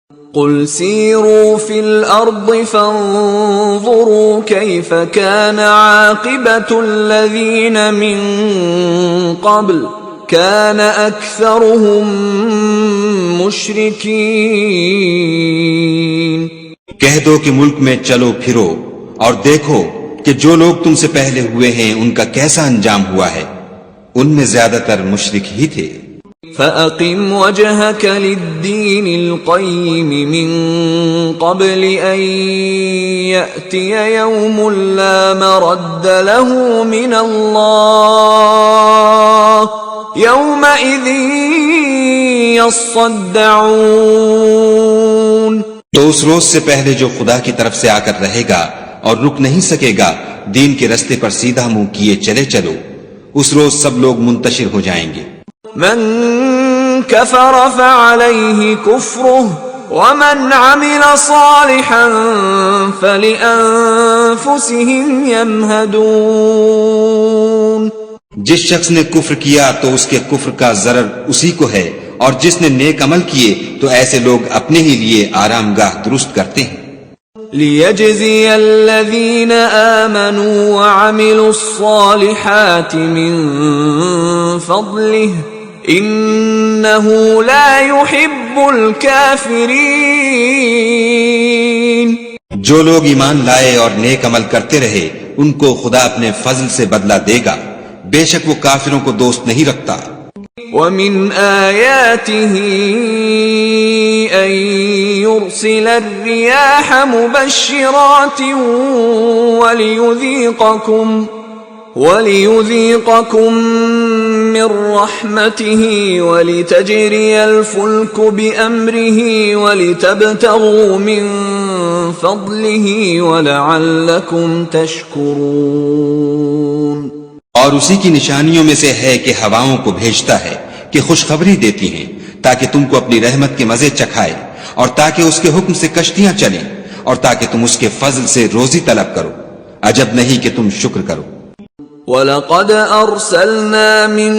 قل سیروا فی الارض فانظروا کیف کان عاقبۃ الذین من قبل کان اکثرهم مشرکین۔ کہہ دو کہ ملک میں چلو پھرو اور دیکھو کہ جو لوگ تم سے پہلے ہوئے ہیں ان کا کیسا انجام ہوا ہے، ان میں زیادہ تر مشرک ہی تھے۔ فَأَقِمْ وَجْهَكَ لِلدِّينِ الْقَيِّمِ مِنْ قَبْلِ أَنْ يَأْتِيَ يَوْمٌ لَا مَرَدَّ لَهُ مِنَ اللَّهِ يَوْمَئِذٍ يَصَّدَّعُونَ۔ تو اس روز سے پہلے جو خدا کی طرف سے آ کر رہے گا اور رک نہیں سکے گا، دین کے رستے پر سیدھا منہ کیے چلے چلو، اس روز سب لوگ منتشر ہو جائیں گے۔ من كفر فعليه كفره ومن عمل صالحا فلأنفسهم يمهدون۔ جس شخص نے کفر کیا تو اس کے کفر کا ضرر اسی کو ہے، اور جس نے نیک عمل کیے تو ایسے لوگ اپنے ہی لیے آرام گاہ درست کرتے ہیں۔ لِيَجْزِيَ الَّذِينَ آمَنُوا وَعَمِلُوا الصَّالِحَاتِ مِن فَضْلِهِ إِنَّهُ لَا يُحِبُّ الْكَافِرِينَ۔ جو لوگ ایمان لائے اور نیک عمل کرتے رہے ان کو خدا اپنے فضل سے بدلہ دے گا، بے شک وہ کافروں کو دوست نہیں رکھتا۔ وَمِنْ آيَاتِهِ أَن يُرْسِلَ الرِّيَاحَ مُبَشِّرَاتٍ وَلِيُذِيقَكُم مِّن رَّحْمَتِهِ وَلِتَجْرِيَ الْفُلْكُ بِأَمْرِهِ وَلِتَبْتَغُوا مِن فَضْلِهِ وَلَعَلَّكُمْ تَشْكُرُونَ۔ اور اسی کی نشانیوں میں سے ہے کہ ہواؤں کو بھیجتا ہے کہ خوشخبری دیتی ہیں تاکہ تم کو اپنی رحمت کے مزے چکھائے، اور تاکہ اس کے حکم سے کشتیاں چلیں، اور تاکہ تم اس کے فضل سے روزی طلب کرو، عجب نہیں کہ تم شکر کرو۔ وَلَقَدْ أَرْسَلْنَا مِن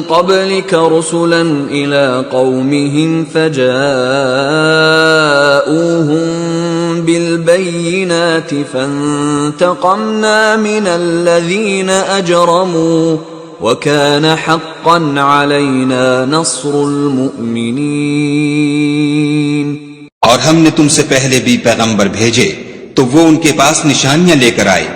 قَبْلِكَ رُسُلًا إِلَىٰ قَوْمِهِمْ فَجَاءُوهُم بِالْبَيِّنَاتِ فَانْتَقَمْنَا مِنَ الَّذِينَ أَجْرَمُوا وَكَانَ حَقًّا عَلَيْنَا نَصْرُ الْمُؤْمِنِينَ۔ اور ہم نے تم سے پہلے بھی پیغمبر بھیجے تو وہ ان کے پاس نشانیاں لے کر آئے،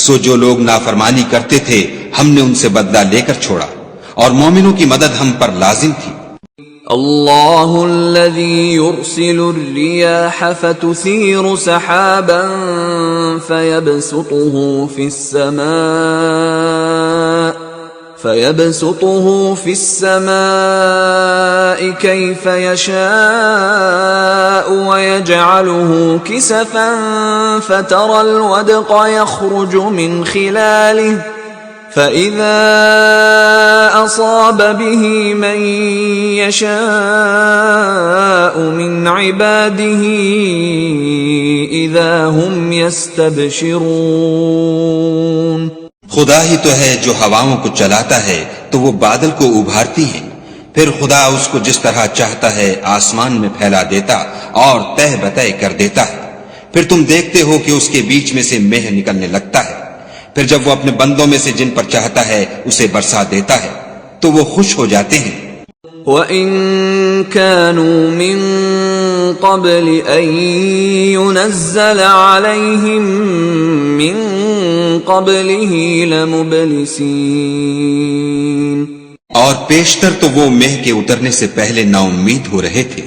سو جو لوگ نافرمانی کرتے تھے ہم نے ان سے بدلہ لے کر چھوڑا، اور مومنوں کی مدد ہم پر لازم تھی۔ اللہ الذی یرسل الریاح فتثیر سحابا فيبسطه في السماء كيف يشاء ويجعله كسفا فترى الودق يخرج من خلاله فإذا أصاب به من يشاء من عباده إذا هم يستبشرون۔ خدا ہی تو ہے جو ہواؤں کو چلاتا ہے تو وہ بادل کو ابھارتی ہیں، پھر خدا اس کو جس طرح چاہتا ہے آسمان میں پھیلا دیتا اور تہ بتہ کر دیتا ہے، پھر تم دیکھتے ہو کہ اس کے بیچ میں سے مہ نکلنے لگتا ہے، پھر جب وہ اپنے بندوں میں سے جن پر چاہتا ہے اسے برسا دیتا ہے تو وہ خوش ہو جاتے ہیں۔ وَإِن كَانُوا مِن قَبْلِ أَن يُنَزَّلَ عَلَيْهِم مِّن قَبْلِهِ لَمُبْلِسِينَ۔ اور پیشتر تو وہ مہ کے اترنے سے پہلے نا امید ہو رہے تھے۔